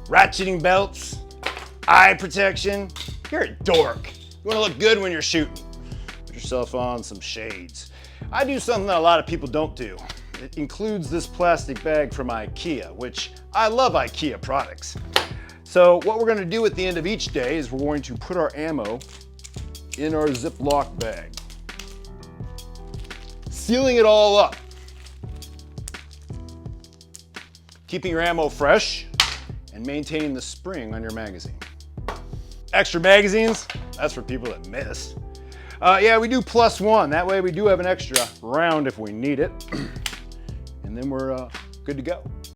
ratcheting belts, eye protection. You're a dork. You wanna look good when you're shooting. Put yourself on some shades. I do something that a lot of people don't do. It includes this plastic bag from IKEA, which I love IKEA products. So what we're gonna do at the end of each day is we're going to put our ammo in our Ziploc bag, sealing it all up, keeping your ammo fresh and maintaining the spring on your magazine. Extra magazines, that's for people that miss. Yeah, we do +1. That way we do have an extra round if we need it. And then we're good to go.